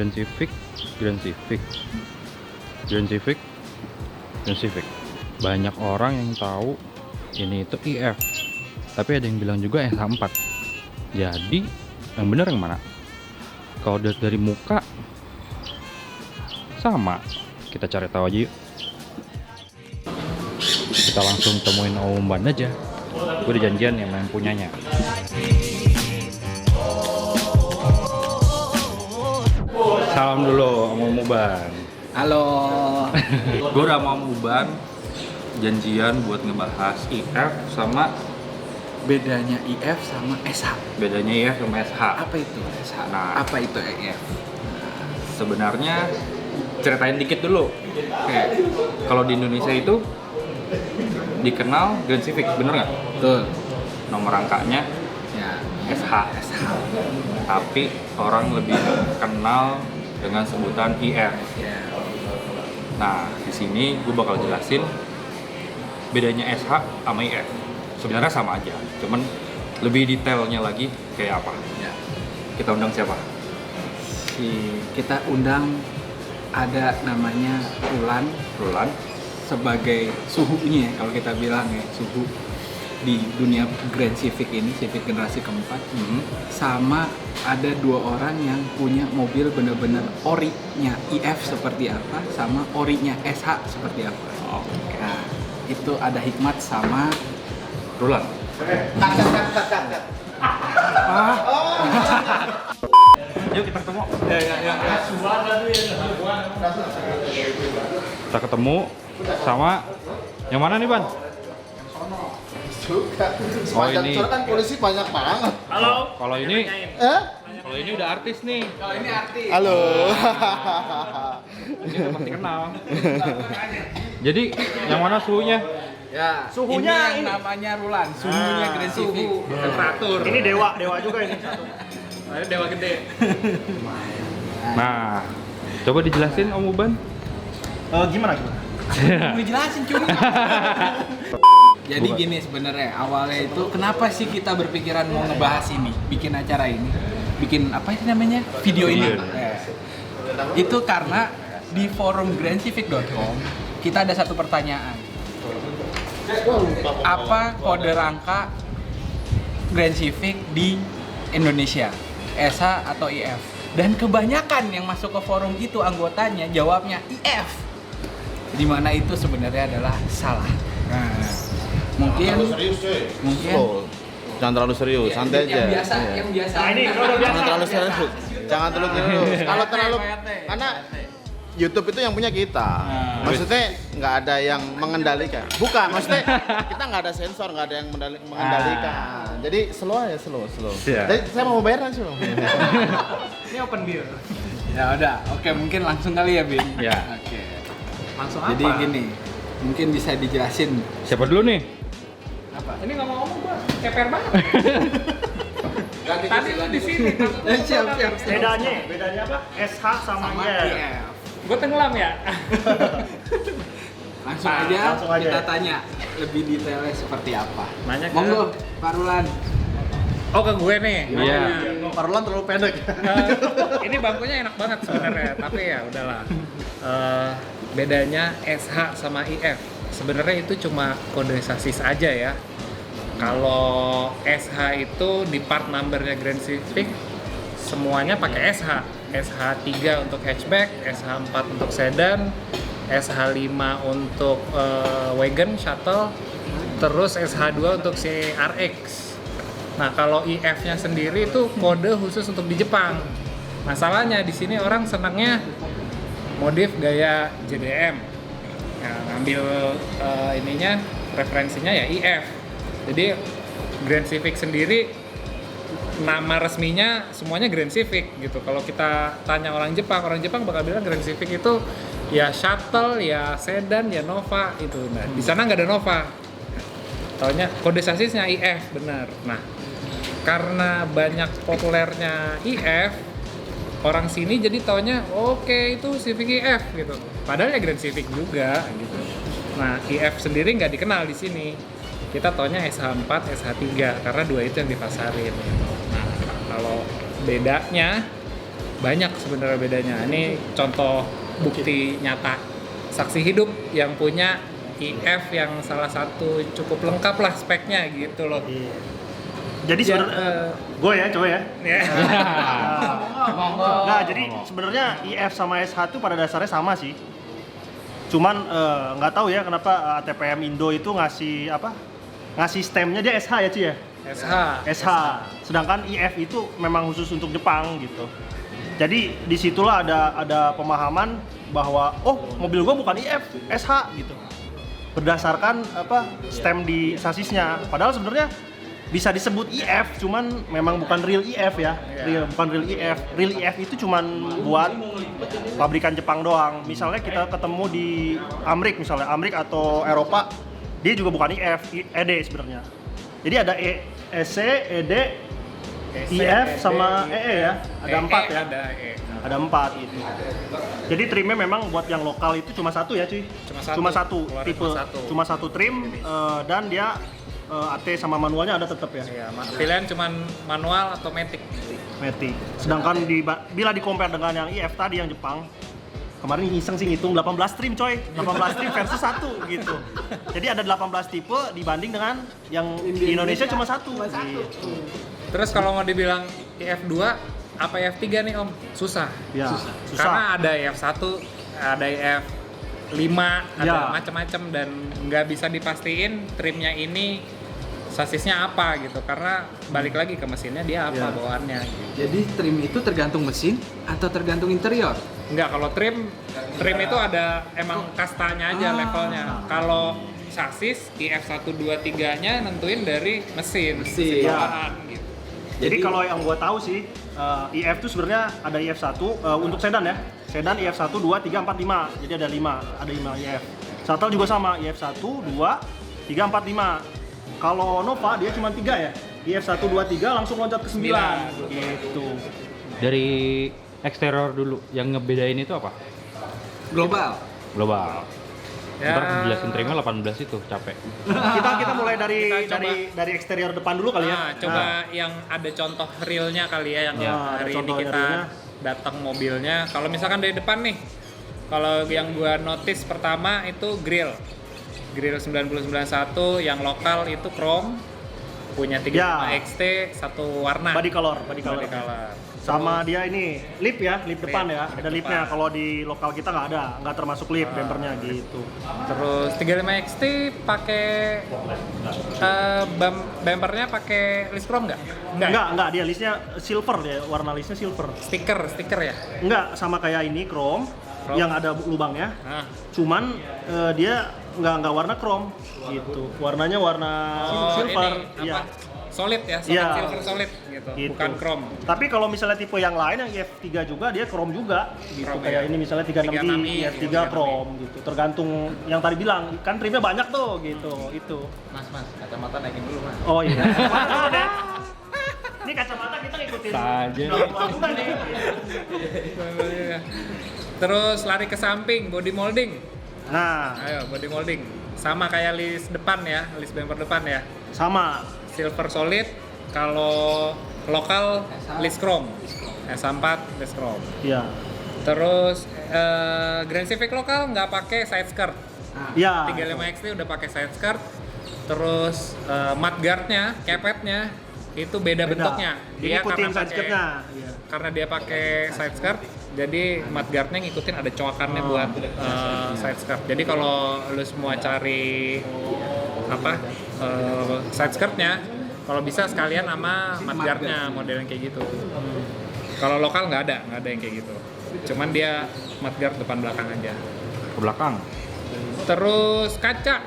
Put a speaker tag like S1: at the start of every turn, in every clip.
S1: Grand Civic, Grand Civic, Grand Civic, Grand Civic. Banyak orang yang tahu ini itu IF, tapi ada yang bilang juga SH4. Jadi yang benar yang mana? Kalau dari muka sama, kita cari tahu aja yuk. Kita langsung temuin Om Ban aja. Gue udah janjian yang punyanya. Salam dulu sama Om Ban.
S2: Halo.
S1: Gue udah mau Om Ban janjian buat ngebahas IF sama
S2: Bedanya IF sama SH.
S1: bedanya IF sama SH.
S2: Apa itu SH?
S1: Nah.
S2: Apa itu IF?
S1: Sebenarnya ceritain dikit dulu.
S2: Oke.
S1: Kalau di Indonesia itu dikenal Grand Civic, bener nggak?
S2: Betul.
S1: Nomor angkanya
S2: Ya.
S1: SH.
S2: SH.
S1: Tapi orang lebih kenal dengan sebutan IF.
S2: Ya.
S1: Nah, di sini gue bakal jelasin bedanya SH sama IF. Sebenarnya sama aja, cuman lebih detailnya lagi kayak apa.
S2: Ya.
S1: Kita undang siapa?
S2: Kita undang ada namanya Rulan
S1: Rulan.
S2: sebagai suhunya kalau kita bilang ya, suhu di dunia Grand Civic ini, Civic generasi keempat. Sama ada dua orang yang punya mobil bener-bener ori-nya IF seperti apa, sama ori-nya SH seperti apa.
S1: Oke.
S2: Nah, itu ada Hikmat sama
S1: Rulan. Yuk kita ketemu. Kita ketemu sama yang mana nih, Ban?
S3: Juga.
S1: Oh, ini.
S3: Soalnya kan polisi banyak banget.
S1: Kalau ini
S3: Eh?
S1: kalau ini udah artis nih.
S2: kalau ini artis.
S3: Halo.
S1: Ini udah pasti kenal. Jadi yang mana suhunya?
S2: Ya,
S4: Suhunya
S2: ini yang
S4: ini.
S2: namanya Rulan, suhunya Grand Civic.
S1: Temperatur.
S4: Ini dewa juga ini.
S2: Ada dewa gede.
S1: Nah, coba dijelasin Om Uban.
S4: Gimana?
S2: Mau jelasin cuma. Jadi gini sebenarnya awalnya itu kenapa sih kita berpikiran mau ngebahas ini, bikin acara ini, bikin apa itu namanya video ini? Itu karena di forum grandcivic.com kita ada satu pertanyaan. Apa kode rangka Grand Civic di Indonesia, SH atau IF? Dan kebanyakan yang masuk ke forum itu anggotanya jawabnya IF, dimana itu sebenarnya adalah salah. Nah, mungkin
S3: Slow. Jangan terlalu serius, santai aja.
S2: yang biasa.
S4: Nah, ini udah biasa.
S3: Jangan terlalu serius. Jangan terlalu serius. Kalau terlalu karena YouTube itu yang punya kita. Maksudnya nggak ada yang mengendalikan. Bukan, maksudnya kita nggak ada sensor, nggak ada yang mengendalikan. Jadi slow aja, slow.
S1: Siap.
S3: Jadi saya mau bayar langsung.
S2: Ini open bill. Ya udah, oke mungkin langsung kali ya Bin.
S1: Ya.
S2: Oke.
S4: Langsung
S2: Jadi
S4: apa?
S2: gini, mungkin bisa dijelasin
S1: Siapa dulu nih?
S2: apa?
S4: Ini nggak mau ngomong gua, ceper banget.
S2: Ganti
S4: Tadi lu di sini.
S2: siap.
S4: Bedanya apa? SH sama
S2: Sama
S4: IF.
S2: IF.
S4: Gua tenggelam ya.
S2: Langsung
S4: Ah,
S2: aja
S4: langsung aja.
S2: kita tanya lebih detailnya seperti apa.
S4: Nanya ke-
S2: Monggo, Pak Rulan.
S4: Oh ke gue nih.
S1: Iya.
S3: Parulan terlalu pendek.
S4: Ini bangkunya enak banget sebenarnya, tapi ya udahlah. Bedanya SH sama IF. Sebenarnya itu cuma kode sasis aja ya. Kalau SH itu di part numbernya Grand Civic semuanya pakai SH. SH3 untuk hatchback, SH4 untuk sedan, SH5 untuk wagon shuttle, terus SH2 untuk CRX. Nah, kalau IF-nya sendiri itu kode khusus untuk di Jepang. Masalahnya di sini orang senangnya modif gaya JDM. Nah, ngambil ininya referensinya ya IF. Jadi Grand Civic sendiri nama resminya semuanya Grand Civic gitu. Kalau kita tanya orang Jepang bakal bilang Grand Civic itu ya shuttle, ya sedan, ya Nova itu. Nah, di sana nggak ada Nova. Taunya kode sasisnya IF benar. Nah, karena banyak populernya IF, orang sini jadi taunya oke itu Civic IF gitu. Padahal ya Grand Civic juga gitu. Nah, IF sendiri nggak dikenal di sini. Kita taunya SH4, SH3 karena dua itu yang dipasarin. Nah, kalau bedanya banyak sebenarnya bedanya. Ini contoh bukti nyata saksi hidup yang punya IF yang salah satu cukup lengkap lah speknya gitu loh.
S5: Iya. Jadi sebenarnya gue ya coba ya. Nah, jadi sebenarnya IF sama SH itu pada dasarnya sama sih. Cuman nggak tahu ya kenapa ATPM Indo itu ngasih stemnya dia SH ya Ci ya? SH. Sedangkan IF itu memang khusus untuk Jepang gitu. Jadi disitulah ada pemahaman bahwa mobil gua bukan IF, SH gitu. Berdasarkan stem di sasisnya. Padahal sebenarnya bisa disebut IF, cuman memang bukan real IF ya. Bukan real IF. Real IF itu cuman buat pabrikan Jepang doang. Misalnya kita ketemu di Amrik atau Eropa, dia juga bukan IF, ED sebenarnya. Jadi ada EC, ED, IF sama EE ya. Ada 4 ya. Ada 4 gitu. Jadi trimnya memang buat yang lokal itu cuma satu ya cuy. Cuma satu tipe. Cuma satu trim dan dia AT sama manualnya ada tetap ya.
S4: Iya, pilihan cuma manual atau matic.
S5: Sedangkan bila di-compare dengan yang IF tadi yang Jepang, kemarin iseng sih ngitung 18 trim coy. 18 trim versus 1 gitu. Jadi ada 18 tipe dibanding dengan yang di Indonesia cuma satu. Gitu.
S4: Terus kalau mau dibilang IF2 apa IF3 nih Om? Susah.
S5: Ya, susah.
S4: Karena ada IF1, ada IF5, ada macam-macam dan nggak bisa dipastiin trimnya ini sasisnya apa gitu karena balik lagi ke mesinnya dia apa bawaannya gitu.
S2: Jadi trim itu tergantung mesin atau tergantung interior?
S4: Enggak, kalau trim itu ada emang kastanya aja levelnya. Kalau sasis IF1, 2, 3-nya nentuin dari mesin bawaan gitu.
S5: Jadi kalau yang gua tahu sih IF itu sebenarnya ada IF1 untuk sedan ya. Sedan IF1, 2, 3, 4, 5. Jadi ada 5 IF. Shuttle juga sama IF1, 2, 3, 4, 5. Kalau Nova dia cuma 3 ya. IF1, 2, 3 langsung loncat ke 9 gitu.
S1: Dari eksterior dulu, yang ngebedain itu apa?
S2: Global.
S4: Ya.
S1: Ntar jelasin trimnya 18 itu, capek.
S5: Kita mulai
S4: Kita coba.
S5: dari eksterior depan dulu kali ya.
S4: Coba yang ada contoh realnya kali ya yang
S5: ada
S4: hari ini
S5: contoh
S4: kita
S5: realnya.
S4: datang mobilnya. Kalau misalkan dari depan nih, kalau yang gua notice pertama itu grill 9091 yang lokal itu chrome, punya 35 XT, satu warna.
S5: Body color. Sama dia ini lip depan ya. Ada lipnya. Kalau di lokal kita nggak termasuk lip bumpernya gitu.
S4: Terus 35 XT pakai bumpernya pakai list chrome nggak?
S5: Enggak, dia listnya silver dia, warna listnya silver.
S4: Stiker ya?
S5: Enggak, sama kayak ini chrome yang ada lubangnya. Cuman dia nggak warna chrome gitu. Warnanya warna silver.
S4: Ini, apa? Solid ya, silver solid gitu. Bukan chrome.
S5: Tapi kalau misalnya tipe yang lain yang IF3 juga dia chrome juga gitu.
S4: Chrome,
S5: kayak ini misalnya 36i, IF3 chrome gitu. Tergantung yang tadi bilang, kan trimnya banyak tuh gitu. Itu.
S2: Mas, kacamata naikin dulu Mas.
S5: Oh iya. Kacamata dulu deh. Ini kacamata kita ngikutin.
S1: Saja.
S5: Juga nih.
S4: Terus lari ke samping, body molding.
S5: Nah,
S4: Ayo, body molding. Sama kayak list depan ya, list bumper depan ya.
S5: sama.
S4: Silver solid, kalau lokal list chrome. S4 list chrome.
S5: Iya.
S4: Terus Grand Civic lokal nggak pakai side skirt.
S5: Iya.
S4: 35 XT udah pakai side skirt. Terus mudguardnya, kepetnya itu beda bentuknya.
S5: Dia ngikutin
S4: karena
S5: side skirtnya. Iya.
S4: karena dia pakai side skirt, jadi mudguardnya ngikutin ada coakannya buat side skirt. Jadi kalau lu semua cari side skirtnya, kalau bisa sekalian sama mudguardnya model yang kayak gitu. Kalau lokal nggak ada yang kayak gitu. Cuman dia mudguard depan belakang aja.
S1: Ke belakang.
S4: Terus kaca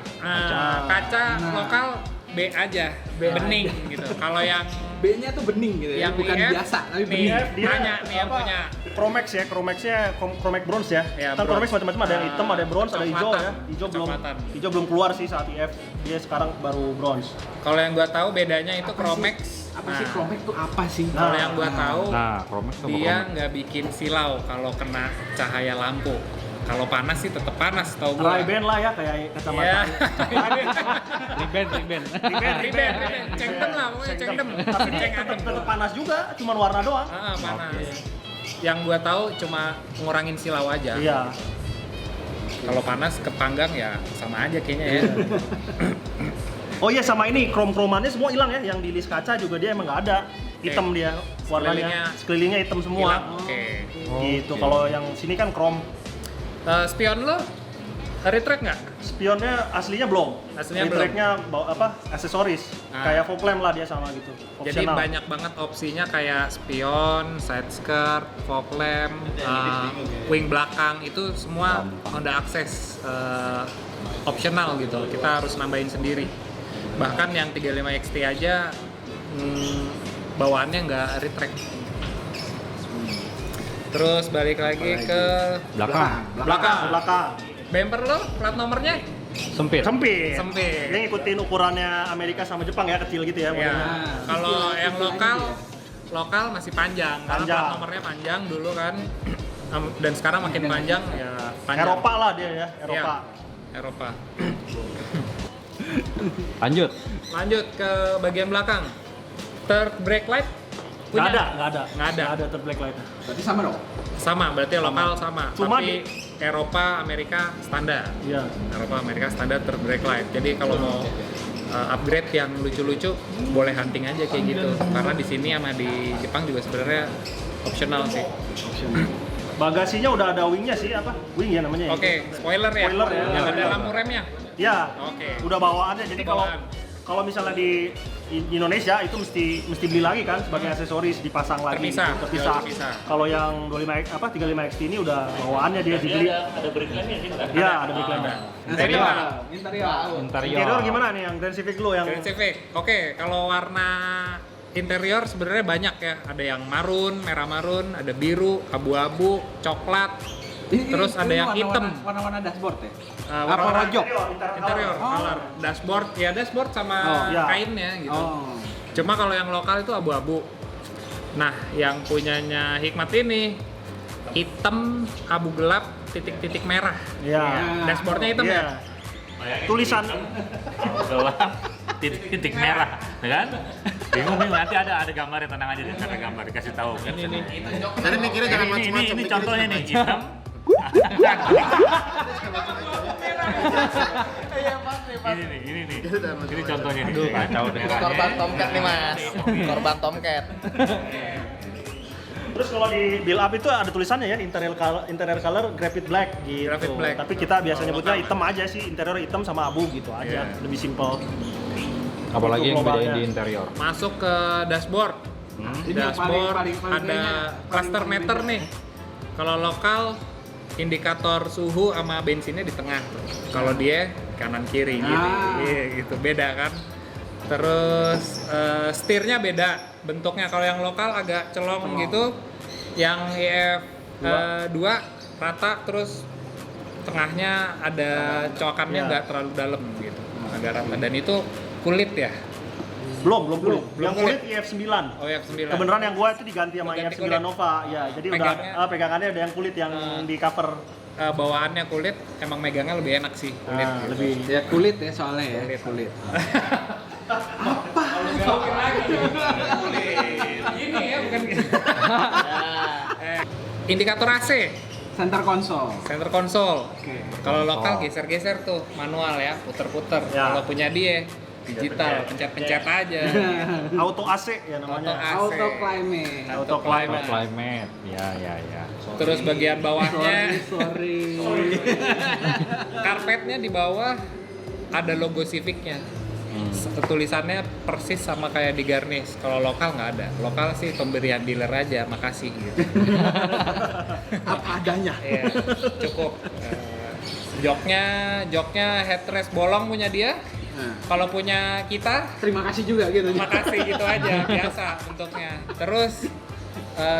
S4: lokal B aja, bening gitu. Kalau yang
S2: B-nya tuh bening gitu ya,
S4: yang
S2: bukan
S4: IF,
S2: biasa tapi
S4: nih,
S2: bening.
S4: Tanya nih yang punya.
S5: Chromex-nya Chromex bronze ya.
S4: Ya,
S5: Kan Chromex
S4: bronze.
S5: macam-macam, ada yang hitam, ada yang bronze, ada hijau ya.
S4: Kecoklatan.
S5: Hijau belum keluar sih saat IF. Dia sekarang baru bronze.
S4: Kalau yang gua tahu bedanya itu
S2: Apa
S4: Chromex.
S2: Apa sih Chromex tuh apa sih?
S4: Kalau yang gua tahu
S1: Nah, Chromex sama
S4: dia
S1: Chromex.
S4: nggak bikin silau kalau kena cahaya lampu. Kalau panas sih tetap panas, tau gua.
S5: Ray-Ban lah ya kayak kacamata.
S4: Ya.
S1: Riben.
S4: Riben. Cengdem lah, pokoknya cengdem.
S5: Tapi dia
S4: Ceng adem.
S5: tetap panas juga, cuma warna doang.
S4: Panas. yang gua tahu cuma ngurangin silau aja.
S5: Iya.
S4: Kalau panas ke panggang ya sama aja kayaknya ya.
S5: Oh iya, sama ini krom-kromannya semua hilang ya. Yang di list kaca juga dia emang nggak ada. Hitam dia warnanya. Sekelilingnya hitam semua.
S4: Hilang, oke.
S5: Gitu. Kalau yang sini kan krom.
S4: Spion lo retract nggak?
S5: Spionnya aslinya belum.
S4: Aslinya
S5: Retract-nya aksesoris. Kayak fog lamp lah dia sama gitu.
S4: Jadi
S5: Opsional.
S4: banyak banget opsinya kayak spion, side skirt, fog lamp, wing belakang itu semua Honda Access optional gitu. Kita harus nambahin sendiri. Bahkan yang 35 XT aja bawaannya nggak retract. Terus balik lagi ke belakang. Bumper lo plat nomornya
S1: Sempit.
S5: Sempit.
S4: sempit.
S5: Dia ngikutin ukurannya Amerika sama Jepang ya, kecil gitu ya.
S4: Ya,
S5: modelnya.
S4: kalau yang lokal masih panjang, karena
S5: Panjang.
S4: plat nomornya panjang dulu kan. Dan sekarang makin panjang ya panjang.
S5: Eropa lah dia ya, Eropa.
S4: Iya, Eropa.
S1: Lanjut.
S4: Lanjut ke bagian belakang. Third brake light punya?
S5: Nggak ada.
S4: Nggak ada.
S5: Nggak ada third black light.
S2: Berarti sama dong.
S4: Sama, berarti lokal sama.
S5: Cuma
S4: Tapi Eropa, Amerika standar.
S5: Iya.
S4: Eropa, Amerika standar third brake light. Jadi kalau mau upgrade yang lucu-lucu boleh hunting aja kayak gitu. Karena di sini sama di Jepang juga sebenarnya optional sih.
S5: Bagasinya udah ada wingnya sih, apa? Wing ya namanya.
S4: Oke, spoiler ya.
S5: Spoiler ya.
S4: Yang ada lampu remnya.
S5: Ya.
S4: Oke.
S5: Udah bawaannya. Jadi kalau
S4: Bawaan.
S5: misalnya di Indonesia itu mesti beli lagi kan sebagai aksesoris, dipasang lagi.
S4: Terpisah,
S5: gitu,
S4: jual terpisah.
S5: Kalau yang 35 XT ini udah bawaannya dia dibeli.
S6: Ada brake lamp-nya sih?
S5: Iya, ada brake lamp.
S4: Interior.
S5: Interior gimana nih yang Grand Civic lu yang
S4: Grand Civic. Oke, kalau warna interior sebenarnya banyak ya. Ada yang marun, merah marun, ada biru, abu-abu, coklat. Terus ada yang hitam.
S2: Warna-warna dashboard ya?
S4: Warna
S2: rojok?
S4: Interior, color, dashboard, ya dashboard sama
S5: iya.
S4: kainnya gitu.
S2: Oh.
S4: Cuma kalau yang lokal itu abu-abu. Nah, yang punyanya Hikmat ini hitam, abu gelap, titik-titik merah.
S5: Iya.
S4: Dashboardnya hitam ya?
S5: Tulisan
S6: Gelap, titik merah, ya kan? Bingung nanti ada gambarnya, tenang aja deh, ada gambar dikasih tahu kan.
S3: Jadi mikirnya jangan
S6: Ini
S3: macam-macam. mikirnya
S6: contohnya nih hitam. Ini nih. Ini contohnya nih. Kacau deh.
S7: Korban Tomcat nih mas, korban Tomcat.
S5: Terus kalau di build up itu ada tulisannya ya, interior color graphite black gitu.
S4: Graphite black.
S5: Tapi kita biasa nyebutnya hitam aja sih, interior hitam sama abu gitu aja,
S4: Iya.
S5: lebih simple.
S1: Apalagi yang
S5: globalnya.
S1: bedain di interior.
S4: Masuk ke dashboard.
S2: Ini yang
S4: Dashboard
S2: paling
S4: ada
S2: kayaknya
S4: cluster
S2: paling
S4: meter
S2: bener.
S4: nih. Kalau lokal indikator suhu sama bensinnya di tengah. Kalau dia kanan kiri gitu. Iya, gitu beda kan. Terus setirnya beda bentuknya. Kalau yang lokal agak celong gitu. Yang EF 2 rata, terus tengahnya ada coakannya nggak terlalu dalam gitu. Agak rata, dan itu kulit ya.
S5: Belum
S4: Belum
S5: yang
S4: kulit.
S5: kulit IF9.
S4: Oh, EF 9.
S5: Kebenaran yang gua itu diganti sama
S4: Ganti
S5: IF9
S4: kulit.
S5: Nova. Ya, jadi
S4: Pegangnya.
S5: udah pegangannya ada yang kulit yang di cover.
S4: Bawaannya kulit, emang megangnya lebih enak sih kulit.
S5: Nah,
S4: gitu.
S5: lebih
S2: Ya kulit ya soalnya ya. Kulit.
S4: Ini ya bukan. Indikator AC,
S2: Center console.
S4: center console.
S2: Oke.
S4: Kalau lokal geser-geser tuh manual ya, puter-puter.
S5: Ya.
S4: Kalau punya dia digital, pencet-pencet aja.
S5: Auto AC ya namanya.
S4: Auto AC.
S2: Auto climate.
S5: Auto climate.
S1: Climate. Ya.
S4: Terus bagian bawahnya,
S2: Sorry.
S4: karpetnya di bawah ada logo Civic-nya. Tulisannya persis sama kayak di Garnish. Kalau lokal nggak ada. Lokal sih pemberian dealer aja, makasih gitu.
S2: Apa adanya.
S4: Iya, cukup. Joknya headrest bolong punya dia.
S2: Nah,
S4: Kalau punya kita,
S2: terima kasih juga gitu.
S4: makasih gitu aja, biasa bentuknya. Terus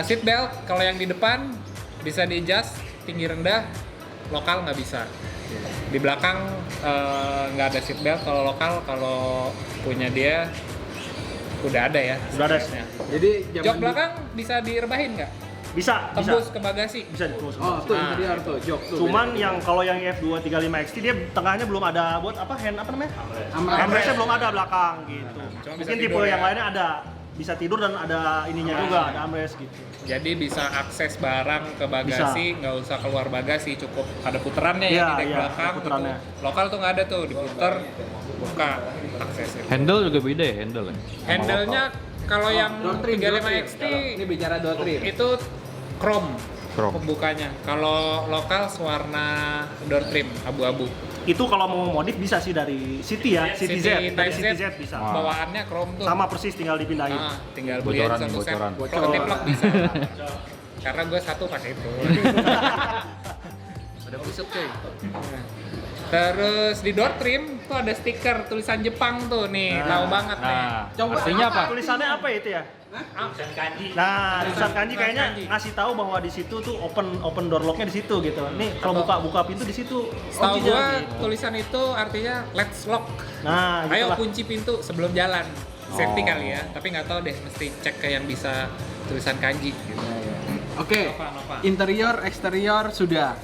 S4: seat belt kalau yang di depan bisa di adjust tinggi rendah, lokal nggak bisa. Di belakang nggak ada seat belt kalau lokal. Kalau punya dia udah ada ya.
S5: Udah ada.
S4: seatbeltnya.
S2: Jadi
S4: Jok belakang bisa direbahin nggak?
S5: Bisa.
S4: Tembus ke bagasi.
S5: Bisa ditembus.
S2: Oh, tuh
S4: Nah.
S2: interior tuh, jok tuh.
S5: Cuman yang kalau yang IF2 35 XT dia tengahnya belum ada buat apa hand apa namanya? Handbrake-nya belum ada belakang gitu.
S4: Cuma bisa
S5: Mungkin tipe
S4: tidur
S5: yang
S4: ya.
S5: lainnya ada. bisa tidur dan ada ininya juga, ada armrest gitu.
S4: Jadi bisa akses barang ke bagasi, nggak usah keluar bagasi, cukup ada puterannya ya di dek belakang.
S5: puterannya.
S4: Gitu. Lokal tuh nggak ada tuh, diputer, buka aksesnya.
S1: Handle juga beda ya handle ya.
S4: Handle-nya kalau yang
S2: Door trim,
S4: 35 XT
S2: ini bicara door trim.
S4: itu chrome
S1: Chrome.
S4: pembukanya. Kalau lokal warna door trim abu-abu.
S5: Itu kalau mau modif bisa sih dari City ya, City Z, dari City Z bisa.
S4: Bawaannya chrome tuh.
S5: Sama persis tinggal dipindahin.
S4: Tinggal
S1: Bocoran
S4: beli
S1: nih,
S4: satu set.
S1: bocoran.
S4: Kalau tiplok bisa. Karena gue satu pakai itu. Udah busuk cuy. Terus di door trim tuh ada stiker tulisan Jepang tuh nih, tahu banget nih.
S1: Coba artinya apa?
S5: Tulisannya apa itu ya?
S6: Tulisan kanji.
S5: Nah, tulisan kanji
S4: Tulisan
S5: kayaknya
S4: kanji.
S5: ngasih tahu bahwa di situ tuh open door lock-nya di situ gitu. Nih kalau buka pintu di situ.
S4: Setahu
S5: Oh,
S4: gua
S5: gitu.
S4: tulisan itu artinya let's lock.
S5: Nah,
S4: Ayo
S5: gitulah.
S4: kunci pintu sebelum jalan. Safety
S1: Oh.
S4: kali ya, tapi nggak tahu deh, mesti cek ke yang bisa tulisan kanji gitu.
S2: Oke,
S4: Nova.
S2: interior, eksterior sudah.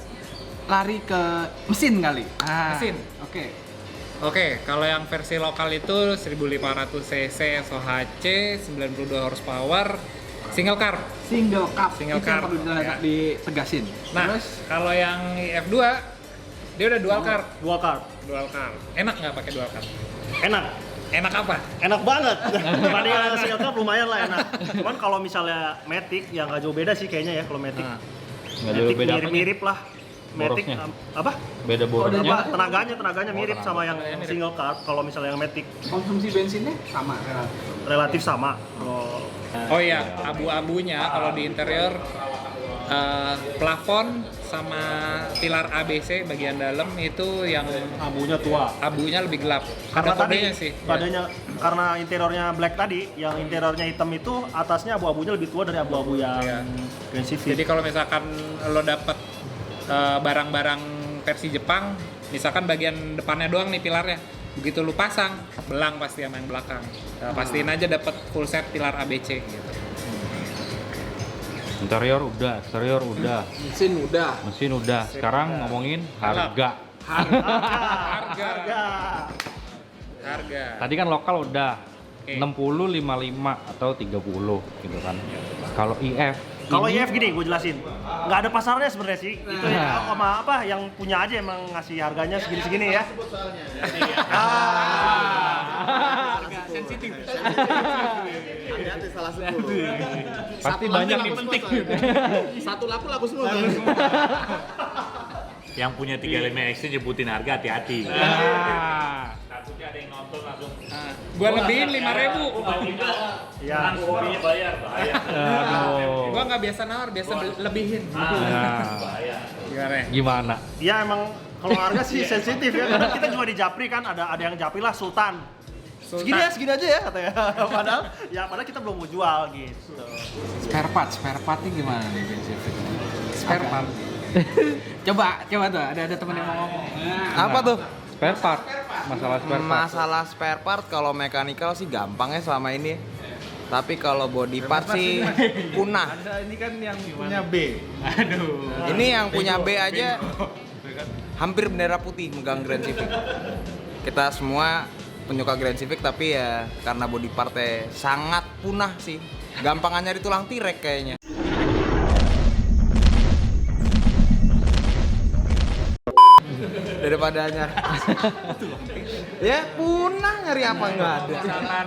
S2: Lari ke mesin kali.
S4: Mesin.
S2: Oke.
S4: Oke, kalau yang versi lokal itu 1500 cc SOHC, 92 horsepower, single car.
S2: Single cup.
S4: Single
S2: Itu yang
S4: car,
S2: perlu
S4: ya.
S2: ditegasin.
S4: Nah,
S2: Terus
S4: kalau yang IF2 dia udah dual car.
S5: Dual car.
S4: Dual car. Enak nggak pakai dual car?
S5: Enak.
S4: Enak apa?
S5: Enak banget. Dibanding single car lumayan lah enak. Cuman kalau misalnya Matic ya nggak jauh beda sih kayaknya ya kalau Matic.
S4: Nah,
S1: Nggak jauh
S5: Matic
S1: beda apanya?
S5: mirip-mirip lah. Matic
S1: Borosnya?
S5: apa?
S1: Beda borosnya.
S5: Tenaganya mirip sama yang single car. Kalau misalnya yang Matic
S2: konsumsi bensinnya sama relatif.
S5: relatif sama.
S4: Oh iya, abu-abunya kalau di interior plafon sama pilar ABC bagian dalam itu yang
S5: Abunya tua.
S4: abunya lebih gelap.
S5: Karena
S4: Ada kodenya sih.
S5: karena interiornya black tadi, yang interiornya hitam itu atasnya abu-abunya lebih tua dari abu-abu yang
S4: Iya.
S5: Grand Civic.
S4: Jadi kalau misalkan lo dapet barang-barang versi Jepang, misalkan bagian depannya doang nih pilarnya, begitu lu pasang, belang pasti sama yang belakang. Pastiin aja dapet full set pilar ABC gitu.
S1: Interior udah, eksterior udah,
S2: Mesin udah.
S1: mesin udah. Sekarang ngomongin harga.
S4: Harga.
S1: Tadi kan lokal udah
S4: Oke.
S1: 60, 55 atau 30 gitu kan. Kalau IF
S5: Kalau
S1: ini-
S5: IF gini, gue jelasin, nggak ada pasarnya sebenarnya sih. Itu ya, sama apa yang punya aja emang ngasih harganya segini-segini ya.
S2: Sensitif.
S3: Hati-hati salah sebut.
S1: pasti banyak nih.
S3: Satu laku semua.
S6: Yang punya 35 XT nyebutin harga hati-hati.
S1: Nah,
S6: Takutnya ada yang nonton langsung.
S4: Gua lebihin 5.000.
S5: Iya.
S6: Kopinya bayar, bahaya.
S1: aduh.
S4: Gua nggak biasa nawar, biasa lebihin.
S1: Nah,
S4: Gimana?
S1: gimana?
S5: Ya emang kalau harga sih sensitif ya. Karena kita juga di Japri kan ada yang Japri lah Sultan. Segini aja ya katanya. padahal kita belum mau jual gitu.
S2: Spare partnya gimana nih bensin?
S4: Spare part.
S2: Coba tuh, ada temen yang mau ngomong.
S7: Apa tuh?
S1: Spare part. Masalah spare part.
S7: Masalah spare part kalau mekanikal sih gampang ya selama ini. Tapi kalau body part sih punah.
S3: Ini kan yang punya B.
S7: Ini yang punya B aja hampir bendera putih megang Grand Civic. Kita semua penyuka Grand Civic tapi ya karena body partnya sangat punah sih. Gampangan nyari tulang tirek kayaknya. Daripada nyari. Ya punah nyari apa nggak ada.
S4: Misalkan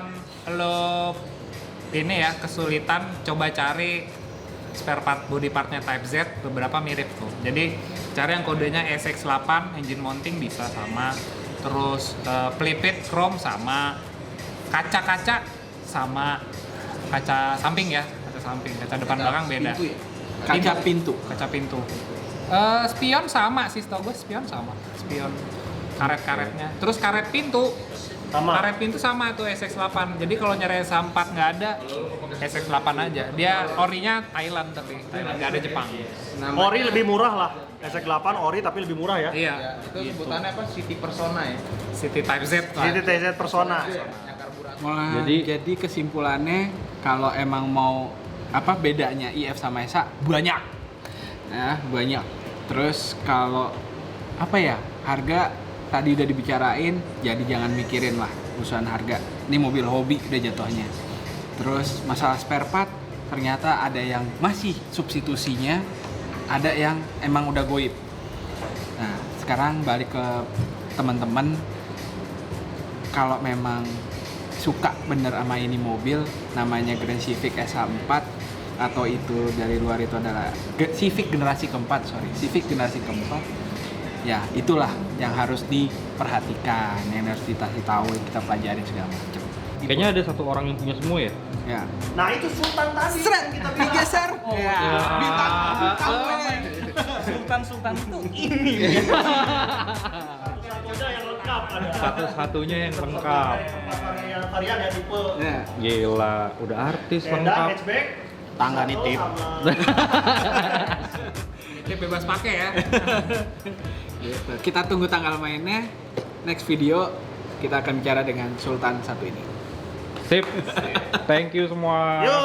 S4: lo ini ya kesulitan, coba cari spare part body partnya Type Z, beberapa mirip tuh. Jadi cari yang kodenya SX8, engine mounting bisa sama, terus pelipit chrome sama, kaca-kaca sama, kaca samping ya, kaca depan belakang beda.
S2: Pintu ya? Kaca pintu.
S4: Kaca pintu. Spion sama sih, setahu gue spion sama. Spion karet-karetnya. Terus karet pintu.
S5: Sama.
S4: Karet pintu sama tuh SX8. Jadi kalau nyari SH4 nggak ada, SX8 aja. Dia orinya Thailand tapi Thailand nggak ada Jepang.
S5: Ori lebih murah lah. SX8 Ori tapi lebih murah ya.
S4: Iya.
S7: Itu sebutannya apa? City Persona ya.
S4: City Type Z lah.
S5: Jadi TZ Persona.
S2: Nah, jadi kesimpulannya kalau emang mau apa bedanya IF sama SH banyak. Ya, banyak. Terus kalau apa ya? Harga tadi udah dibicarain, jadi jangan mikirin lah urusan harga. Ini mobil hobi udah jatuhnya. Terus masalah spare part, ternyata ada yang masih substitusinya, ada yang emang udah goib. Nah, sekarang balik ke teman-teman, kalau memang suka bener sama ini mobil, namanya Grand Civic SH4, atau itu dari luar itu adalah Civic generasi keempat, Civic generasi keempat, ya itulah yang harus diperhatikan, yang harus dikasih tahu, kita pelajarin segala macam.
S1: Kayaknya ada satu orang yang punya semua ya.
S2: Ya.
S5: Nah itu Sultan tadi
S2: Seret,
S5: yang kita
S2: digeser. Ya. Bintang
S4: Sultan itu ini.
S5: satu-satunya yang lengkap ada.
S1: Satu-satunya yang lengkap.
S5: Yang varian ya tipe
S2: Ya.
S1: Gila, udah artis
S5: sedan,
S1: lengkap.
S5: hatchback,
S3: Tangga nitip.
S2: Ini bebas pakai ya. Gitu. Kita tunggu tanggal mainnya. Next video kita akan bicara dengan Sultan satu ini.
S1: Sip. Thank you semua.
S5: Yo.